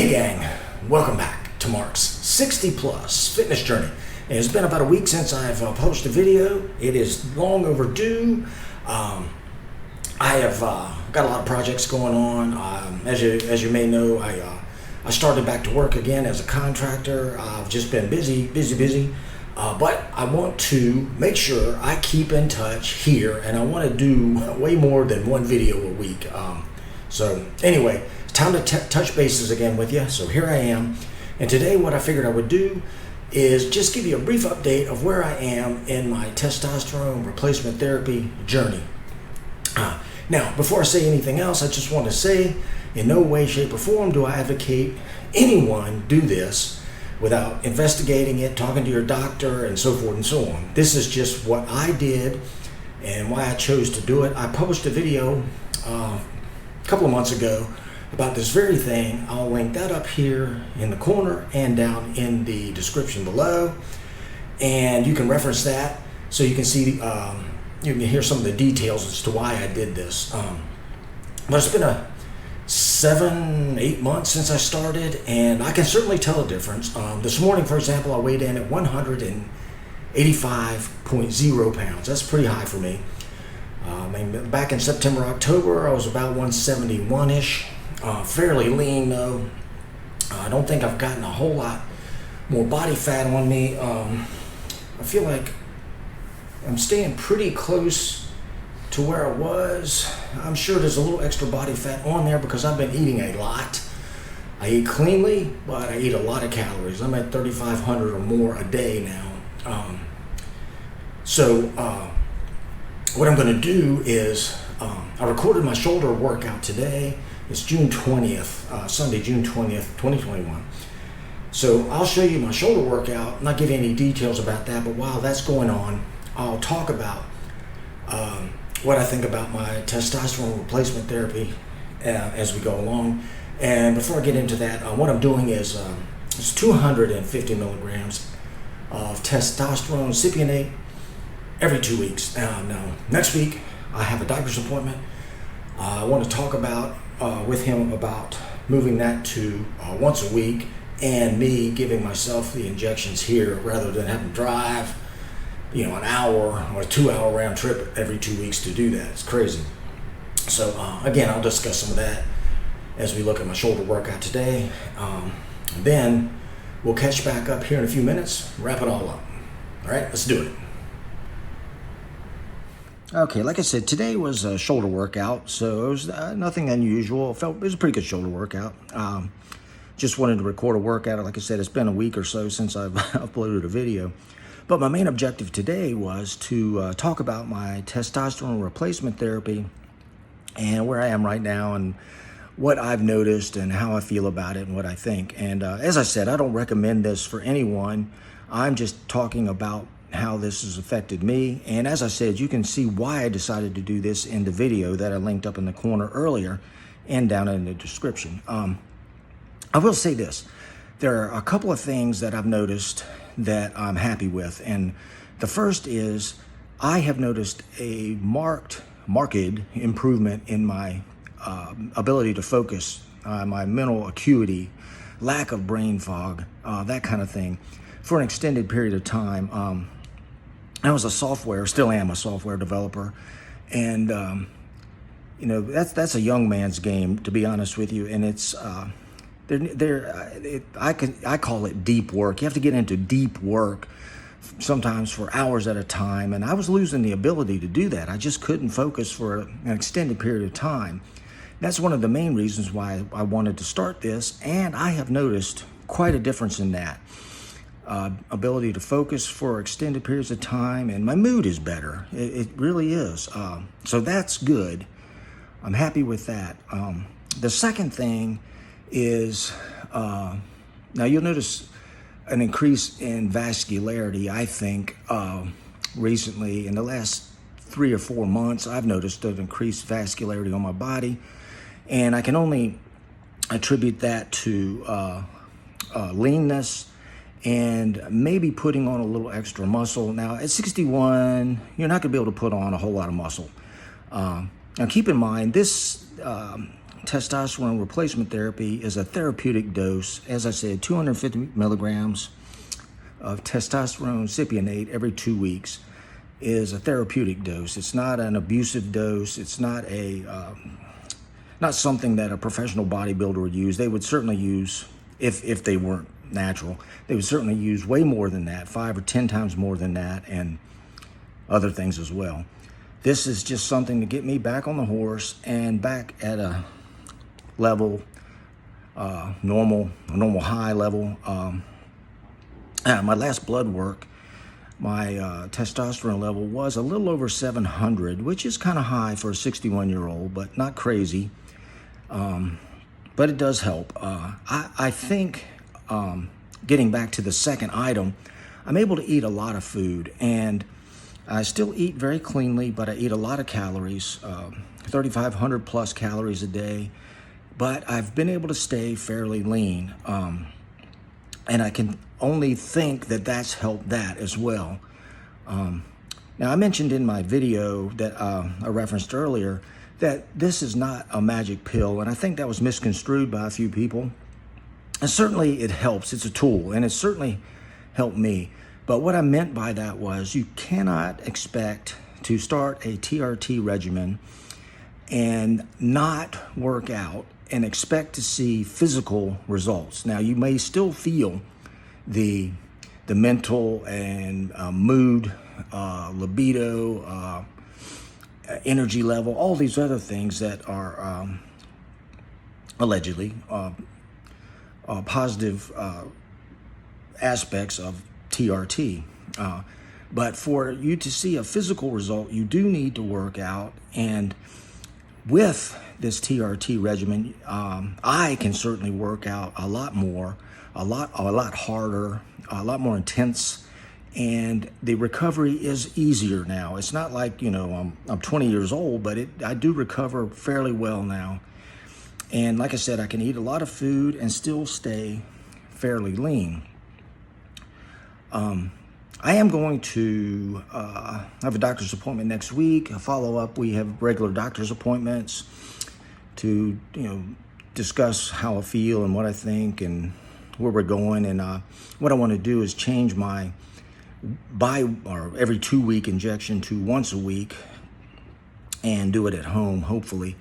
Hey gang, welcome back to Mark's 60 plus fitness journey. It's been about a week since I've published a video. It is long overdue. I have got a lot of projects going on. As you may know, I started back to work again as a contractor. I've just been busy. But I want to make sure I keep in touch here, and I want to do way more than one video a week. So anyway, it's time to touch bases again with you. So here I am. And today what I figured I would do is just give you a brief update of where I am in my testosterone replacement therapy journey. Now, before I say anything else, I just want to say in no way, shape, or form do I advocate anyone do this without investigating it, talking to your doctor, and so forth and so on. This is just what I did and why I chose to do it. I published a video a couple of months ago about this very thing. I'll link that up here in the corner and down in the description below, and you can reference that so you can see, you can hear some of the details as to why I did this. But it's been 7-8 months since I started, and I can certainly tell a difference. This morning, for example, I weighed in at 185.0 pounds. That's pretty high for me. Back in September, October, I was about 171-ish. Fairly lean though. I don't think I've gotten a whole lot more body fat on me. I feel like I'm staying pretty close to where I was. I'm sure there's a little extra body fat on there because I've been eating a lot. I eat cleanly, but I eat a lot of calories. I'm at 3,500 or more a day now. What I'm going to do is, I recorded my shoulder workout today. It's June 20th, Sunday, June 20th, 2021. So I'll show you my shoulder workout, not give you any details about that, but while that's going on, I'll talk about what I think about my testosterone replacement therapy as we go along. And before I get into that, what I'm doing is it's 250 milligrams of testosterone cypionate every 2 weeks. Now, next week, I have a doctor's appointment. I want to talk about with him about moving that to once a week, and me giving myself the injections here rather than having to drive, an hour or a 2-hour round trip every 2 weeks to do that. It's crazy. So again, I'll discuss some of that as we look at my shoulder workout today. Then we'll catch back up here in a few minutes, wrap it all up. All right, let's do it. Okay, like I said, today was a shoulder workout, so it was nothing unusual. It was a pretty good shoulder workout. Just wanted to record a workout. Like I said, it's been a week or so since I've uploaded a video. But my main objective today was to talk about my testosterone replacement therapy and where I am right now and what I've noticed and how I feel about it and what I think. And as I said, I don't recommend this for anyone. I'm just talking about how this has affected me. And as I said, you can see why I decided to do this in the video that I linked up in the corner earlier and down in the description. I will say this. There are a couple of things that I've noticed that I'm happy with. And the first is I have noticed a marked improvement in my ability to focus, my mental acuity, lack of brain fog, that kind of thing for an extended period of time. I was still am a software developer, and that's a young man's game, to be honest with you. And it's I call it deep work. You have to get into deep work, sometimes for hours at a time. And I was losing the ability to do that. I just couldn't focus for an extended period of time. That's one of the main reasons why I wanted to start this, and I have noticed quite a difference in that. Ability to focus for extended periods of time, and my mood is better. It really is. So that's good. I'm happy with that. The second thing is, now you'll notice an increase in vascularity, I think, recently. In the last 3 or 4 months, I've noticed an increased vascularity on my body, and I can only attribute that to leanness and maybe putting on a little extra muscle. Now, at 61, you're not going to be able to put on a whole lot of muscle. Now, keep in mind, this testosterone replacement therapy is a therapeutic dose. As I said, 250 milligrams of testosterone cypionate every 2 weeks is a therapeutic dose. It's not an abusive dose. It's not not something that a professional bodybuilder would use. They would certainly use, if they weren't natural, they would certainly use way more than that, 5 or 10 times more than that, and other things as well. This is just something to get me back on the horse and back at a level, a normal high level. My last blood work, my testosterone level was a little over 700, which is kind of high for a 61-year-old, but not crazy. But it does help. I think, getting back to the second item, I'm able to eat a lot of food, and I still eat very cleanly, but I eat a lot of calories, 3,500 plus calories a day, but I've been able to stay fairly lean. And I can only think that that's helped that as well. Now, I mentioned in my video that I referenced earlier that this is not a magic pill, and I think that was misconstrued by a few people. And certainly it helps. It's a tool, and it certainly helped me. But what I meant by that was you cannot expect to start a TRT regimen and not work out and expect to see physical results. Now, you may still feel the mental and mood, libido, energy level, all these other things that are allegedly positive aspects of TRT. But for you to see a physical result, you do need to work out. And with this TRT regimen, I can certainly work out a lot more, a lot harder, a lot more intense, and the recovery is easier now. It's not like, I'm 20 years old, but I do recover fairly well now. And like I said, I can eat a lot of food and still stay fairly lean. I am going to have a doctor's appointment next week, a follow-up. We have regular doctor's appointments to, discuss how I feel and what I think and where we're going. And what I want to do is change my every 2-week injection to once a week and do it at home, hopefully.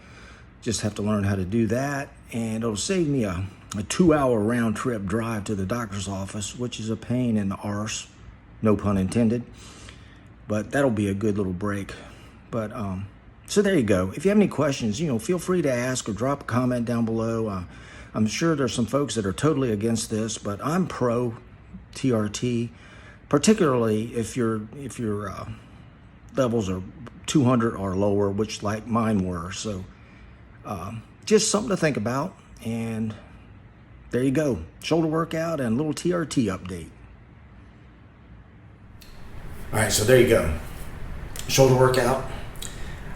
Just have to learn how to do that, and it'll save me a 2-hour round trip drive to the doctor's office, which is a pain in the arse, no pun intended, but that'll be a good little break. But so there you go. If you have any questions, feel free to ask or drop a comment down below. I'm sure there's some folks that are totally against this, but I'm pro TRT, particularly if your levels are 200 or lower, which like mine were. So just something to think about. And there you go. Shoulder workout and a little TRT update. All right, so there you go. Shoulder workout.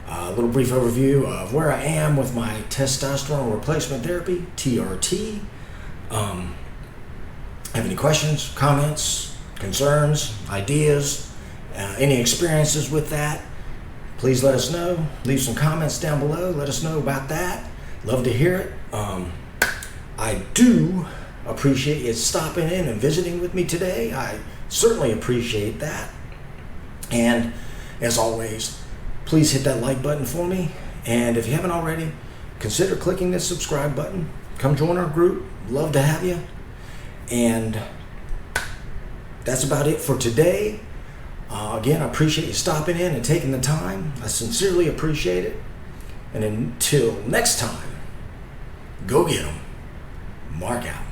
A little brief overview of where I am with my testosterone replacement therapy, TRT. Have any questions, comments, concerns, ideas, any experiences with that? Please let us know. Leave some comments down below. Let us know about that. Love to hear it. I do appreciate you stopping in and visiting with me today. I certainly appreciate that. And as always, please hit that like button for me. And if you haven't already, consider clicking the subscribe button. Come join our group. Love to have you. And that's about it for today. Again, I appreciate you stopping in and taking the time. I sincerely appreciate it. And until next time, go get 'em. Mark out.